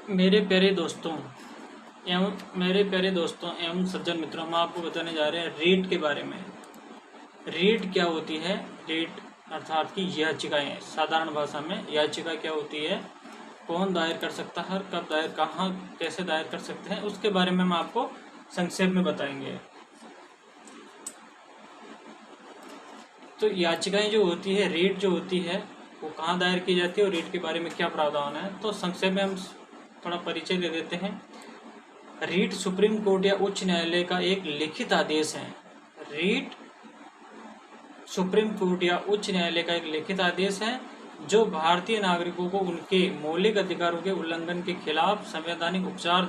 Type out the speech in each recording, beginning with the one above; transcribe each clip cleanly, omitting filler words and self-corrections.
मेरे प्यारे दोस्तों एवं सज्जन मित्रों, हम आपको बताने जा रहे हैं रीट के बारे में। रीट क्या होती है? रीट अर्थात की याचिकाएं। साधारण भाषा में याचिका क्या होती है, कौन दायर कर सकता है, कब दायर, कहाँ, कैसे दायर कर सकते हैं, उसके बारे में हम आपको संक्षेप में बताएंगे। तो याचिकाएं जो होती है, रीट जो होती है, वो कहाँ दायर की जाती है और रीट के बारे में क्या प्रावधान है, तो संक्षेप में हम थोड़ा परिचय दे देते हैं। रीट सुप्रीम कोर्ट या उच्च न्यायालय का एक लिखित आदेश है। रीट सुप्रीम कोर्ट या उच्च न्यायालय का एक लिखित आदेश है जो भारतीय नागरिकों को उनके मौलिक अधिकारों के उल्लंघन के खिलाफ संवैधानिक उपचार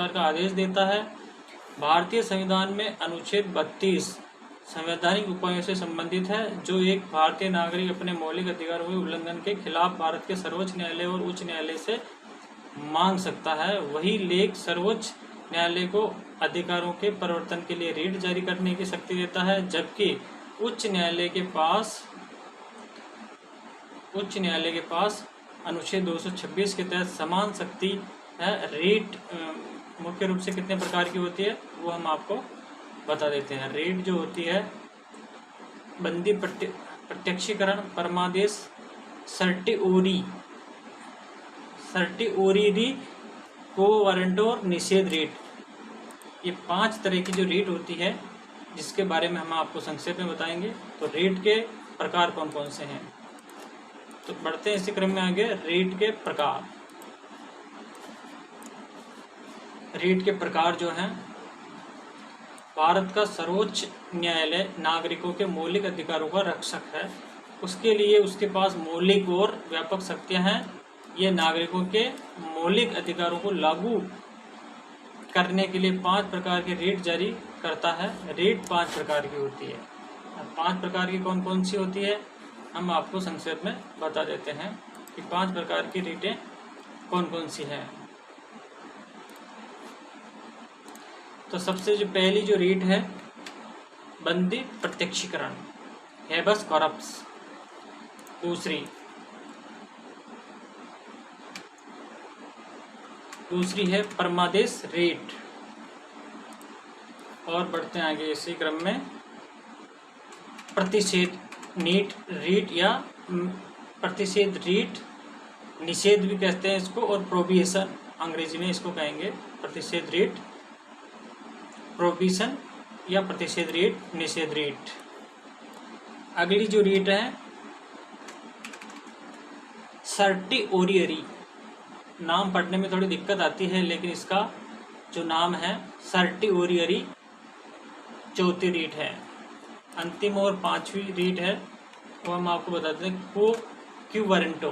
का आदेश देता है। भारतीय संविधान में अनुच्छेद 32 संवैधानिक उपायों से संबंधित है, जो एक भारतीय नागरिक अपने मौलिक अधिकारों के उल्लंघन के खिलाफ भारत के सर्वोच्च न्यायालय और उच्च न्यायालय से मांग सकता है। वही लेख सर्वोच्च न्यायालय को अधिकारों के परिवर्तन के लिए रीट जारी करने की शक्ति देता है, जबकि उच्च न्यायालय के पास अनुच्छेद 226 के तहत समान शक्ति है। रीट मुख्य रूप से कितने प्रकार की होती है वो हम आपको बता देते हैं। रीट जो होती है, बंदी प्रत्यक्षीकरण, परमादेश, सर्टिओरी, को वारंट और निषेध रीट। ये 5 तरह की जो रीट होती है, जिसके बारे में हम आपको संक्षेप में बताएंगे। तो रीट के प्रकार कौन कौन से हैं, तो बढ़ते हैं इसी क्रम में आगे। रीट के प्रकार जो हैं, भारत का सर्वोच्च न्यायालय नागरिकों के मौलिक अधिकारों का रक्षक है। उसके लिए उसके पास मौलिक और व्यापक शक्तियां हैं। ये नागरिकों के मौलिक अधिकारों को लागू करने के लिए 5 प्रकार के रीट जारी करता है। रीट 5 प्रकार की होती है। 5 प्रकार की कौन कौन सी होती है हम आपको संक्षेप में बता देते हैं कि 5 प्रकार की रीटें कौन कौन सी हैं। तो सबसे जो पहली जो रीट है, बंदी प्रत्यक्षीकरण, हेबस कॉर्पस। दूसरी है परमादेश रीट। और बढ़ते हैं आगे इसी क्रम में, प्रतिषेध रीट या प्रतिषेध रीट, निषेध भी कहते हैं इसको, और प्रोहिबिशन अंग्रेजी में इसको कहेंगे। प्रतिषेध रीट, प्रोहिबिशन या प्रतिषेध रीट, निषेध रीट। अगली जो रीट है, सर्टिओरियरी। नाम पढ़ने में थोड़ी दिक्कत आती है, लेकिन इसका जो नाम है सर्टिओरियरी, चौथी रीट है। अंतिम और 5वीं रीट है वो हम आपको बताते हैं, क्यू वारंटो,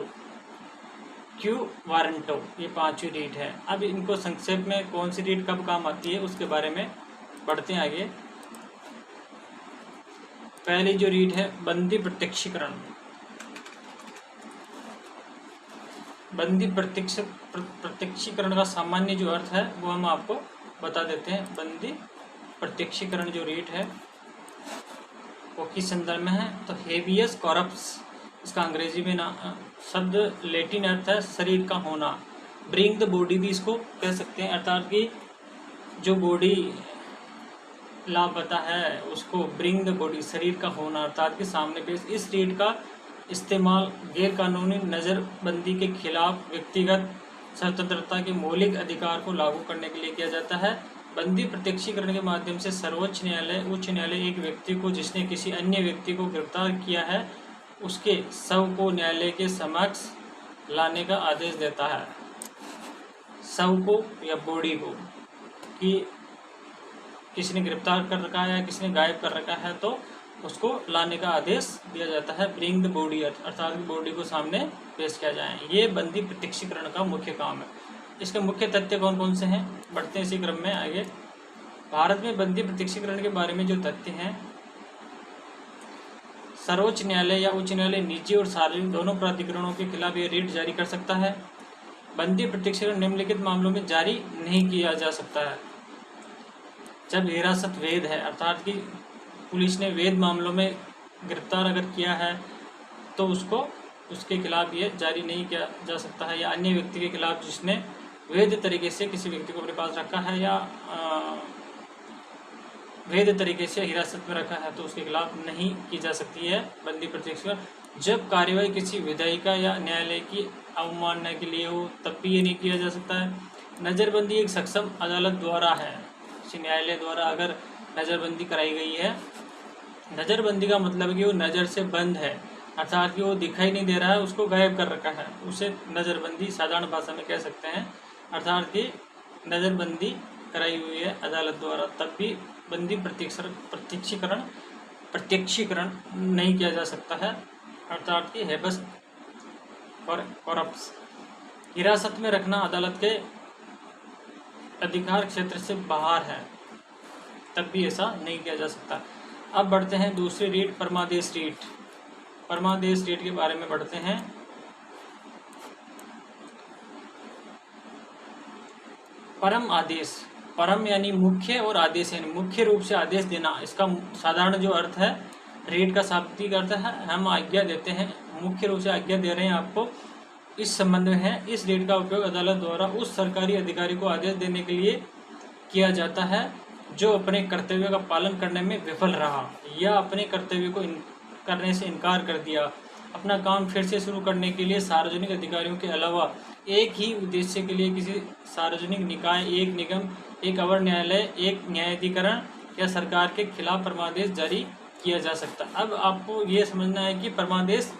ये 5वीं रीट है। अब इनको संक्षेप में कौन सी रीट कब काम आती है उसके बारे में बढ़ते हैं आगे। पहली जो रीट है, बंदी प्रत्यक्षीकरण। बंदी प्रत्यक्षीकरण का सामान्य जो अर्थ है वो हम आपको बता देते हैं। बंदी प्रत्यक्षीकरण जो रीट है वो किस संदर्भ में है, तो हेबियस कॉर्पस, इसका अंग्रेजी में शब्द लैटिन अर्थ है शरीर का होना। ब्रिंग द बॉडी भी इसको कह सकते हैं, अर्थात कि जो बॉडी लापता है उसको ब्रिंग द बॉडी, शरीर का होना, अर्थात कि सामने पेश। इस रीट का इस्तेमाल गैर कानूनी नज़रबंदी के खिलाफ व्यक्तिगत स्वतंत्रता के मौलिक अधिकार को लागू करने के लिए किया जाता है। बंदी प्रत्यक्षीकरण के माध्यम से सर्वोच्च न्यायालय, उच्च न्यायालय एक व्यक्ति को जिसने किसी अन्य व्यक्ति को गिरफ्तार किया है, उसके शव को न्यायालय के समक्ष लाने का आदेश देता है। शव को या बॉडी को, कि किसी ने गिरफ्तार कर रखा है या किसी ने गायब कर रखा है, तो उसको लाने का आदेश दिया जाता है। ब्रिंग द बॉडी, अर्थात बॉडी को सामने पेश किया जाए। ये बंदी प्रत्यक्षीकरण का मुख्य काम है। इसके मुख्य तथ्य कौन कौन से हैं, बढ़ते हैं इसी क्रम में आगे। भारत में बंदी प्रत्यक्षीकरण के बारे में जो तथ्य हैं, सर्वोच्च न्यायालय या उच्च न्यायालय निजी और सार्वजनिक दोनों प्राधिकरणों के खिलाफ ये रीट जारी कर सकता है। बंदी प्रत्यक्षीकरण निम्नलिखित मामलों में जारी नहीं किया जा सकता है। जब हिरासत वैध है, अर्थात कि पुलिस ने वैध मामलों में गिरफ्तार अगर किया है, तो उसको उसके खिलाफ ये जारी नहीं किया जा सकता है, या अन्य व्यक्ति के खिलाफ जिसने वैध तरीके से किसी व्यक्ति को अपने पास रखा है या वैध तरीके से हिरासत में रखा है तो उसके खिलाफ नहीं की जा सकती है बंदी प्रत्यक्ष करण। जब कार्यवाही किसी विधायिका या न्यायालय की अवमानना के लिए हो तब भी ये नहीं किया जा सकता है। नज़रबंदी एक सक्षम अदालत द्वारा है, किसी न्यायालय द्वारा अगर नज़रबंदी कराई गई है। नज़रबंदी का मतलब है कि वो नज़र से बंद है, अर्थात कि वो दिखाई नहीं दे रहा है, उसको गायब कर रखा है, उसे नज़रबंदी साधारण भाषा में कह सकते हैं। अर्थात कि नज़रबंदी कराई हुई है अदालत द्वारा तब भी बंदी प्रत्यक्षीकरण नहीं किया जा सकता है, अर्थात कि हेबस कॉर्पस। हिरासत में रखना अदालत के अधिकार क्षेत्र से बाहर है तब भी ऐसा नहीं किया जा सकता। अब बढ़ते हैं दूसरी रीट, परमादेश रीट। परमादेश रीट के बारे में बढ़ते हैं। परम आदेश, परम यानी मुख्य और आदेश यानी मुख्य रूप से आदेश देना, इसका साधारण जो अर्थ है रीट का शाब्दिक अर्थ है हम आज्ञा देते हैं, मुख्य रूप से आज्ञा दे रहे हैं आपको, इस संबंध में है। इस रीट का उपयोग अदालत द्वारा उस सरकारी अधिकारी को आदेश देने के लिए किया जाता है जो अपने कर्तव्य का पालन करने में विफल रहा या अपने कर्तव्य को करने से इनकार कर दिया। अपना काम फिर से शुरू करने के लिए सार्वजनिक अधिकारियों के अलावा एक ही उद्देश्य के लिए किसी सार्वजनिक निकाय, एक निगम, एक अवर न्यायालय, एक न्यायाधिकरण या सरकार के खिलाफ परमादेश जारी किया जा सकता है। अब आपको ये समझना है कि परमादेश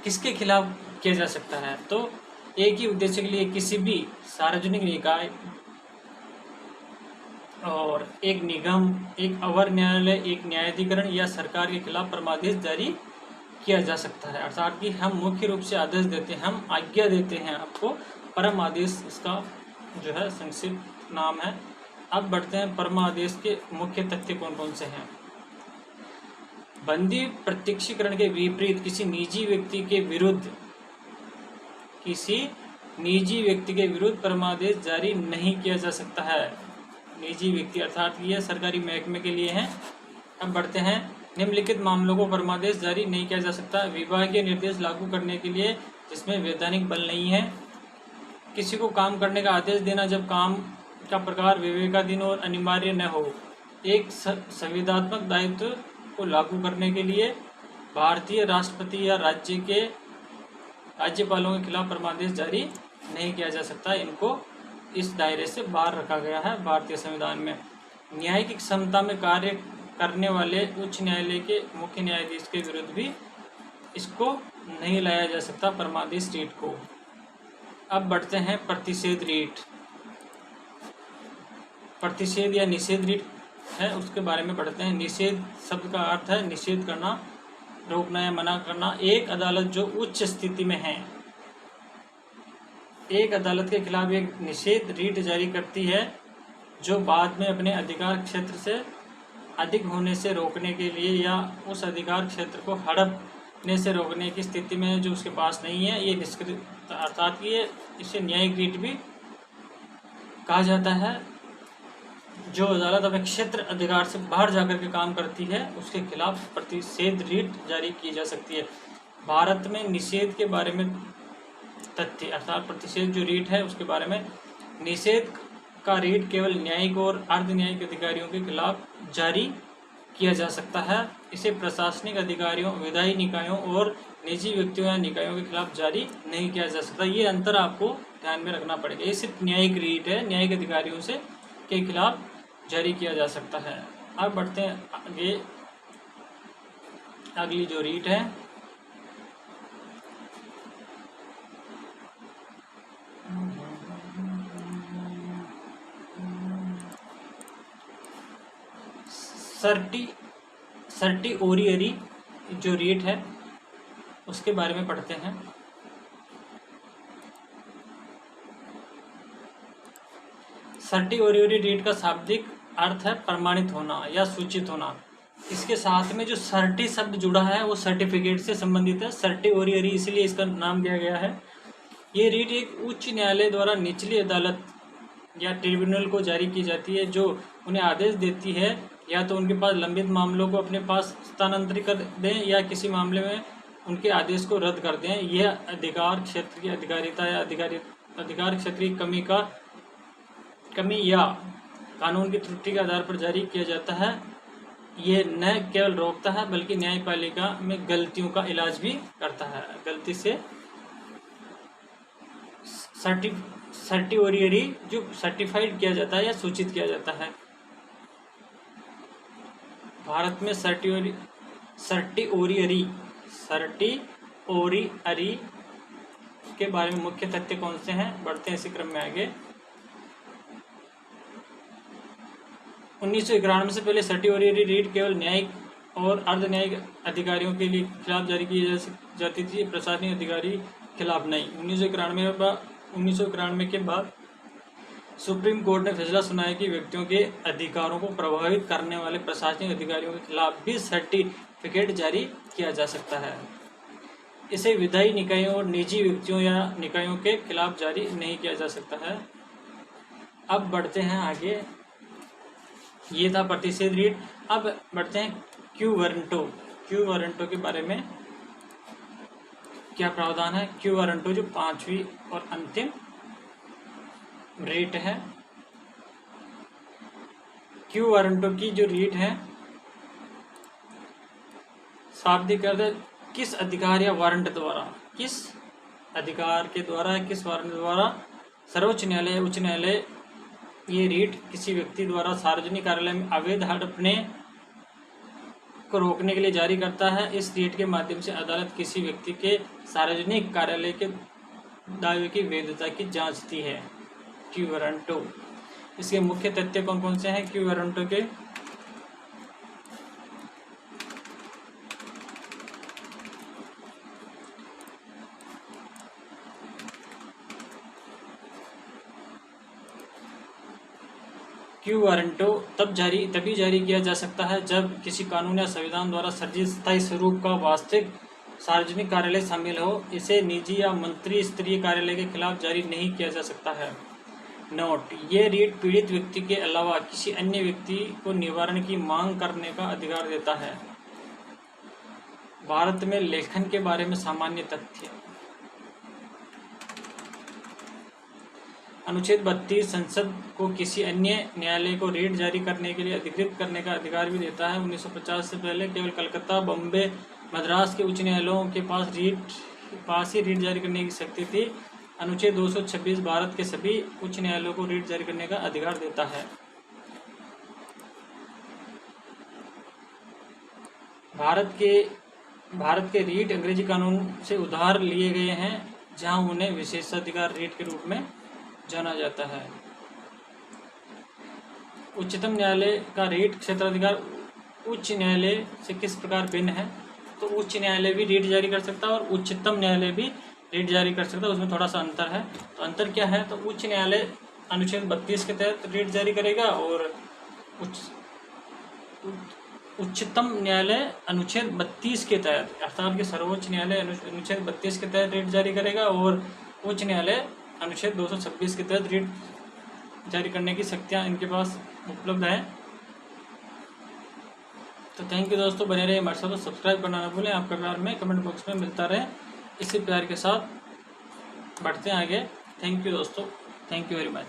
किसके खिलाफ किया जा सकता है। तो एक ही उद्देश्य के लिए किसी भी सार्वजनिक निकाय और एक निगम, एक अवर न्यायालय, एक न्यायाधिकरण या सरकार के खिलाफ परमादेश जारी किया जा सकता है। अर्थात कि हम मुख्य रूप से आदेश देते हैं, हम आज्ञा देते हैं आपको, परम आदेश इसका जो है संक्षिप्त नाम है। अब बढ़ते हैं परम आदेश के मुख्य तथ्य कौन कौन से हैं। बंदी प्रत्यक्षीकरण के विपरीत किसी निजी व्यक्ति के विरुद्ध परमादेश जारी नहीं किया जा सकता है। निजी व्यक्ति अर्थात ये सरकारी महकमे के लिए हैं। अब बढ़ते हैं, निम्नलिखित मामलों को परमादेश जारी नहीं किया जा सकता। विभागीय निर्देश लागू करने के लिए जिसमें वैधानिक बल नहीं है, किसी को काम करने का आदेश देना जब काम का प्रकार विवेकाधीन और अनिवार्य न हो, एक संविधात्मक दायित्व को लागू करने के लिए भारतीय राष्ट्रपति या राज्य के राज्यपालों के खिलाफ परमादेश जारी नहीं किया जा सकता। इनको इस दायरे से बाहर रखा गया है भारतीय संविधान में। न्यायिक क्षमता में कार्य करने वाले उच्च न्यायालय के मुख्य न्यायाधीश के विरुद्ध भी इसको नहीं लाया जा सकता परमादेश रीट को। अब बढ़ते हैं प्रतिषेध रीट। प्रतिषेध या निषेध रीट है, उसके बारे में पढ़ते हैं। निषेध शब्द का अर्थ है निषेध करना, रोकना या मना करना। एक अदालत जो उच्च स्थिति में है, एक अदालत के खिलाफ एक निषेध रीट जारी करती है जो बाद में अपने अधिकार क्षेत्र से अधिक होने से रोकने के लिए या उस अधिकार क्षेत्र को हड़पने से रोकने की स्थिति में जो उसके पास नहीं है, ये निष्कृत अर्थात ये इसे न्यायिक रीट भी कहा जाता है। जो अदालत अपने क्षेत्र अधिकार से बाहर जाकर के काम करती है उसके खिलाफ प्रतिषेध रीट जारी की जा सकती है। भारत में निषेध के बारे में तथ्य अर्थात प्रतिषेध जो रीट है उसके बारे में, निषेध का रीट केवल न्यायिक और अर्ध न्यायिक अधिकारियों के खिलाफ जारी किया जा सकता है। इसे प्रशासनिक अधिकारियों, विधायी निकायों और निजी व्यक्तियों या निकायों के खिलाफ जारी नहीं किया जा सकता। ये अंतर आपको ध्यान में रखना पड़ेगा। ये सिर्फ न्यायिक रीट है, न्यायिक अधिकारियों से के खिलाफ जारी किया जा सकता है। अब बढ़ते हैं आगे, अगली जो रीट है सर्टिओरियरी जो रीट है उसके बारे में पढ़ते हैं। सर्टिओरियरी रीट का शाब्दिक अर्थ है प्रमाणित होना या सूचित होना। इसके साथ में जो सर्टी शब्द जुड़ा है वो सर्टिफिकेट से संबंधित है। सर्टिओरियरी इसलिए इसका नाम दिया गया है। ये रीट एक उच्च न्यायालय द्वारा निचली अदालत या ट्रिब्यूनल को जारी की जाती है जो उन्हें आदेश देती है या तो उनके पास लंबित मामलों को अपने पास स्थानांतरित कर दें या किसी मामले में उनके आदेश को रद्द कर दें। यह अधिकार क्षेत्र की अधिकारिता या अधिकार क्षेत्र की कमी या कानून की त्रुटि के आधार पर जारी किया जाता है। ये न केवल रोकता है बल्कि न्यायपालिका में गलतियों का इलाज भी करता है। गलती से सर्टिओरियरी जो सर्टिफाइड किया जाता है या सूचित किया जाता है। भारत में सर्टिओरियरी के बारे में मुख्य तथ्य कौन से हैं? बढ़ते हैं इसी क्रम में आगे। 1991 से पहले सर्टिओरियरी रीट केवल न्यायिक और अर्ध न्यायिक अधिकारियों के लिए खिलाफ जारी की जाती थी, प्रशासनिक अधिकारी खिलाफ नहीं। 1991 के बाद सुप्रीम कोर्ट ने फैसला सुनाया कि व्यक्तियों के अधिकारों को प्रभावित करने वाले प्रशासनिक अधिकारियों के खिलाफ भी सर्टिफिकेट जारी किया जा सकता है। इसे विधायी निकायों और निजी व्यक्तियों या निकायों के खिलाफ जारी नहीं किया जा सकता है। अब बढ़ते हैं आगे। ये था प्रतिषेध रीट। अब बढ़ते हैं क्यू वारंटो के बारे में क्या प्रावधान है। क्यू वारंटो जो 5वीं और अंतिम रीट है। क्यू वारंटो की जो रीट है शाब्दिक अर्थ है किस अधिकार या वारंट द्वारा, किस अधिकार के द्वारा, किस वारंट द्वारा सर्वोच्च न्यायालय, उच्च न्यायालय ये रीट किसी व्यक्ति द्वारा सार्वजनिक कार्यालय में अवैध हड़पने को रोकने के लिए जारी करता है। इस रीट के माध्यम से अदालत किसी व्यक्ति के सार्वजनिक कार्यालय के दावे की वैधता की जांचती है। क्यू वारंटो, इसके मुख्य तथ्य कौन कौन से हैं क्यू वारंटो के? क्यू वारंटो तभी जारी किया जा सकता है जब किसी कानून या संविधान द्वारा सर्जित स्थायी स्वरूप का वास्तविक सार्वजनिक कार्यालय शामिल हो। इसे निजी या मंत्री स्तरीय कार्यालय के खिलाफ जारी नहीं किया जा सकता है। नोट: ये रीट पीड़ित व्यक्ति के अलावा किसी अन्य व्यक्ति को निवारण की मांग करने का अधिकार देता है। भारत में लेखन के बारे में सामान्य तथ्य। अनुच्छेद 32 संसद को किसी अन्य न्यायालय को रीट जारी करने के लिए अधिकृत करने का अधिकार भी देता है। 1950 से पहले केवल कलकत्ता, बॉम्बे, मद्रास के उच्च न्यायालयों के पास ही रीट जारी करने की शक्ति थी। अनुच्छेद 226 भारत के सभी उच्च न्यायालयों को रीट जारी करने का अधिकार देता है। भारत के रीट अंग्रेजी कानून से उधार लिए गए हैं, जहां उन्हें विशेषाधिकार रीट के रूप में जाना जाता है। उच्चतम न्यायालय का रीट क्षेत्राधिकार उच्च न्यायालय से किस प्रकार भिन्न है? तो उच्च न्यायालय भी रीट जारी कर सकता है और उच्चतम न्यायालय भी रीट जारी कर सकता है, उसमें थोड़ा सा अंतर है। तो अंतर क्या है? तो उच्च न्यायालय अनुच्छेद 32 के तहत रीट जारी करेगा और उच्चतम न्यायालय अनुच्छेद 32 के तहत, अर्थात कि सर्वोच्च न्यायालय अनुच्छेद 32 के तहत रीट जारी करेगा और उच्च न्यायालय अनुच्छेद 226 के तहत रीट जारी करने की शक्तियाँ इनके पास उपलब्ध है। तो थैंक यू दोस्तों, बने रहिए हमारे साथ, सब्सक्राइब करना ना भूलें। आपका प्यार में कमेंट बॉक्स में मिलता रहे। इसी प्यार के साथ बढ़ते हैं आगे। थैंक यू दोस्तों, थैंक यू वेरी मच।